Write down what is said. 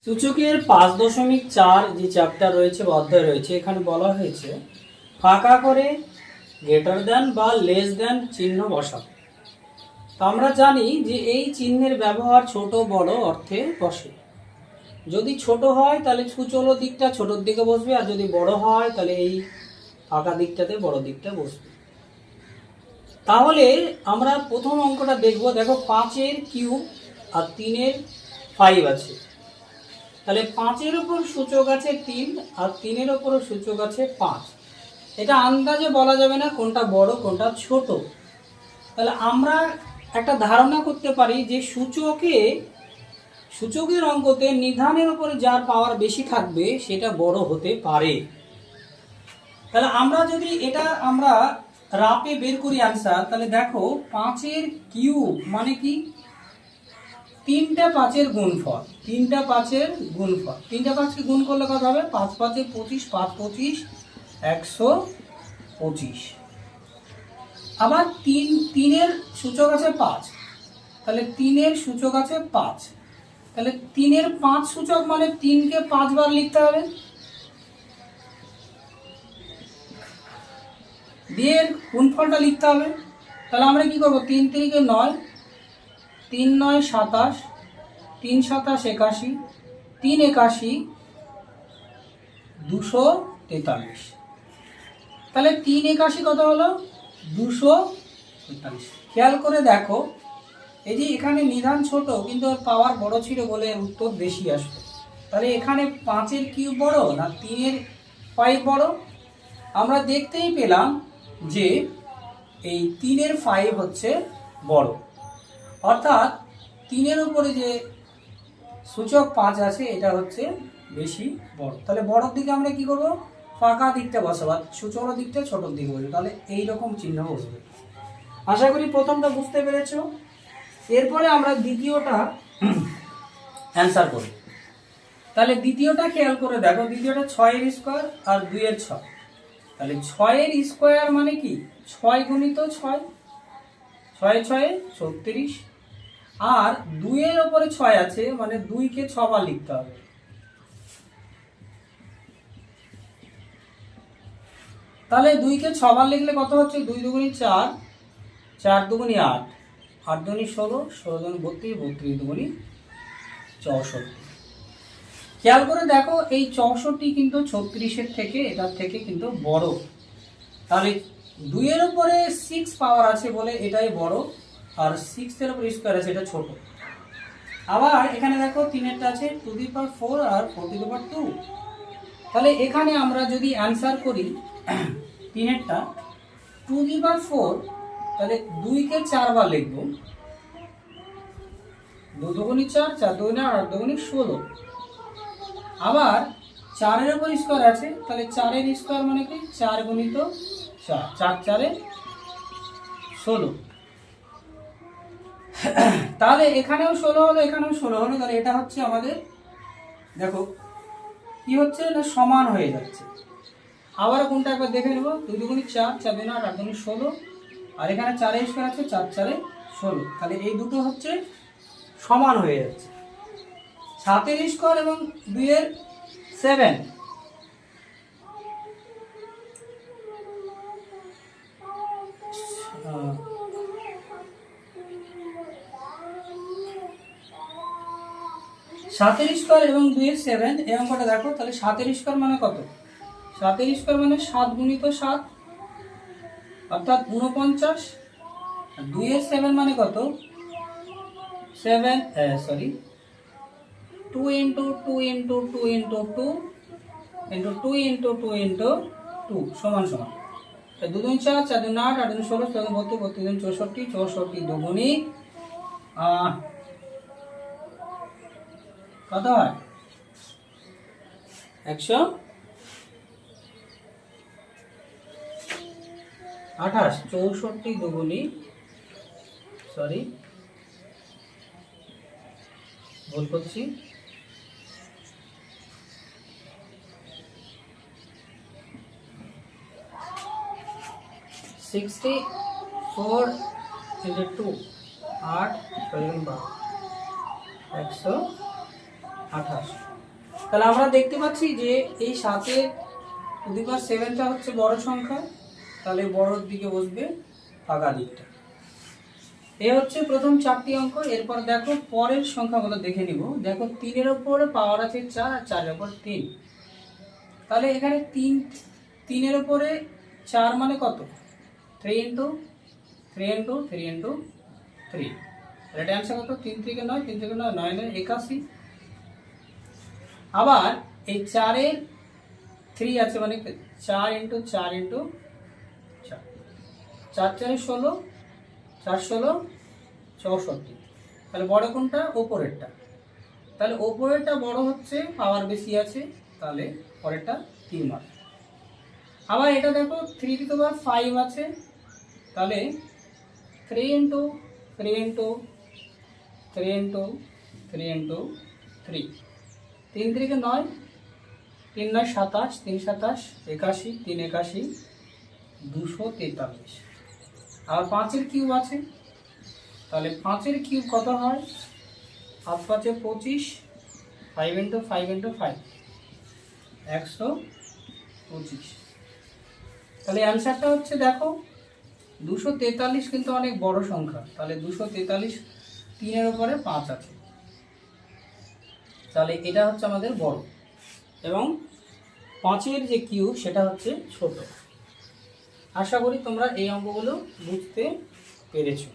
সূচকের 5.4 যে চ্যাপ্টার রয়েছে বা অধ্যায় রয়েছে, এখানে বলা হয়েছে ফাঁকা করে গ্রেটার দ্যান বা লেস দ্যান চিহ্ন বসাও। তো আমরা জানি যে এই চিহ্নের ব্যবহার ছোট বড় অর্থে বসে। যদি ছোট হয় তাহলে সুচলো দিকটা ছোটোর দিকে বসবে, আর যদি বড় হয় তাহলে এই ফাঁকা দিকটাতে বড় দিকটা বসবে। তাহলে আমরা প্রথম অঙ্কটা দেখব। দেখো 5-এর কিউব আর 3-এর 5 আছে। তাহলে 5-এর উপর সূচক আছে 3 আর 3-এর উপরও সূচক আছে 5। এটা আন্দাজে বলা যাবে না কোনটা বড় কোনটা ছোট। তাহলে আমরা একটা ধারণা করতে পারি যে সূচকের অঙ্কতে নিধানের উপরে যার পাওয়ার বেশি থাকবে সেটা বড় হতে পারে। তাহলে আমরা যদি এটা আমরা রাপে বের করি আনসার, তাহলে দেখো 5-এর কিউব মানে কি 3টা 5-এর গুণফল। 3টা 5-এর গুণফল, 3টা 5কে গুণ করলে কত হবে? 5 5 25, 5 25 125। আবার 3-এর সূচক আছে 5, তাহলে 3-এর সূচক আছে 5। তাহলে 3-এর 5 সূচক মানে 3কে 5 বার লিখতে হবে। দিয়ে গুণফলটা লিখতে হবে। তাহলে আমরা কি করব? 3 3 9, 3 9 27, 3 27 81, 3 81 243। তাহলে 3 81 কত হলো? 243। খেয়াল করে দেখো, এই যে এখানে নিধান ছোট কিন্তু ওর পাওয়ার বড় ছিল বলে উত্তর বেশি আসবে। তাহলে এখানে 5-এর কিউব বড় না 3-এর 5 বড়? আমরা দেখতেই পেলাম যে এই 3-এর 5 হচ্ছে বড়, অর্থাৎ 3-এর উপরে যে সূচক 5 আছে এটা হচ্ছে বেশি বড়। তাহলে বড়র দিকে আমরা কি করব? ফাঁকা দিকটা বসাবো, সূচক দিকটা ছোটোর দিকে বসবে। তাহলে এইরকম চিহ্ন বসবে। আশা করি প্রথমটা বুঝতে পেরেছো। এরপরে আমরা দ্বিতীয়টা অ্যান্সার করি। তাহলে দ্বিতীয়টা খেয়াল করে দেখো, দ্বিতীয়টা 6-এর স্কোয়ার আর 2-এর 6। তাহলে 6-এর স্কোয়ার মানে কি 6 গুণিত 6, 6 6 36। আর 2-এর ওপরে 6 আছে মানে 2কে 6 বার লিখতে হবে। তাহলে 2কে 6 বার লিখলে কত হচ্ছে? 2 দুগুণী 4, 4 দুগুণী 8, 8 দুগুণী 16, 16 দুগুণী 32, 32 দুগুণী 64। খেয়াল করে দেখো এই 64 কিন্তু 36-এর থেকে এটার থেকে কিন্তু বড়। তাহলে 2-এর উপরে 6 পাওয়ার আছে বলে এটাই বড়, আর 6-এর উপরে স্কোয়ার আছে এটা ছোট। আবার এখানে দেখো 3-এরটা আছে 2^4 আর 4^2। তাহলে এখানে আমরা যদি অ্যান্সার করি 3-এরটা 2^4, তাহলে 2কে 4 বার লিখব। 2 দুগুণী 4, 4 দুগুণী 8, 8 দুগুণী 16। আবার 4-এর উপর স্কোয়ার আছে, তাহলে 4-এর স্কোয়ার মানে কি 4 গুণিত 4, 4 4 16। তাহলে এখানেও 16 হলো, এখানেও 16 হলো। তাহলে এটা হচ্ছে আমাদের, দেখো কি হচ্ছে না, সমান হয়ে যাচ্ছে। আবার কোনটা একবার দেখে নেব। 2 দুগুণী 4, 4 দুগুণী 8, 8 দুগুণী 16। আর এখানে 4-এর স্কোয়ার আছে, 4 4 16। তাহলে এই দুটো হচ্ছে সমান হয়ে যাচ্ছে। 7-এর স্কোয়ার এবং 2-এর 7। সাতের স্কোয়ার এবং 2-এর 7 এই অঙ্কটা দেখো। তাহলে 7-এর স্কোয়ার মানে কত? 7-এর স্কোয়ার মানে 7 গুণিত 7 অর্থাৎ 49। 2-এর 7 মানে কত? 2 into 2 into 2 into 2 into 2 into 2 into 2 সমান সমান 2 দুগুণী 4, 4 দুগুণী 8, 8 দুগুণী 16, 16 32, 32 দুগুণী 64, 64 দুগুণী কত হয়? 128, 64 দুগুণী, সরি ভুল করছি, 64 into 2, 8 128। তাহলে আমরা দেখতে পাচ্ছি যে এই 7^7টা হচ্ছে বড় সংখ্যা, তাহলে বড়র দিকে বসবে, ফাঁকা দিকটা। এ হচ্ছে প্রথম 4টি অঙ্ক। এরপর দেখো পরের সংখ্যাগুলো দেখে নিব। দেখো 3-এর উপরে পাওয়ার আছে 4 আর 4-এর উপর 3। তাহলে এখানে 3-এর উপরে 4 মানে কত? 3 ইন্টু 3 ইন্টু 3 ইন্টু 3। এটা অ্যান্সার কত? 3 থেকে 9, 3 থেকে 9, 9 9 81। আবার এই 4-এর 3 আছে, মানে 4 ইন্টু 4 ইন্টু 4, 4 4 16, 4 16 64। তাহলে বড় কোনটা? ওপরেরটা। তাহলে ওপরেরটা বড় হচ্ছে, পাওয়ার বেশি আছে, তাহলে পরেরটা 3 মার্ক। আবার এটা দেখো 3^5 আছে, তাহলে 3 ইন্টু 3 ইন্টু 3 ইন্টু 3 ইন্টু 3, 3 থেকে 9, 3 9 27, 3 27 81, 3 81 243। আবার 5-এর কিউব আছে, তাহলে 5-এর কিউব কত হয়? 5 5 25, 5 ইন্টু 5 ইন্টু 5 125। তাহলে অ্যান্সারটা হচ্ছে দেখো 243 কিন্তু অনেক বড় সংখ্যা, তাহলে 243 3-এর উপরে 5 আছে, তাহলে এটা হচ্ছে আমাদের বড়, এবং 5-এর যে কিউব সেটা হচ্ছে ছোট। আশা করি তোমরা এই অঙ্কগুলো বুঝতে পেরেছো।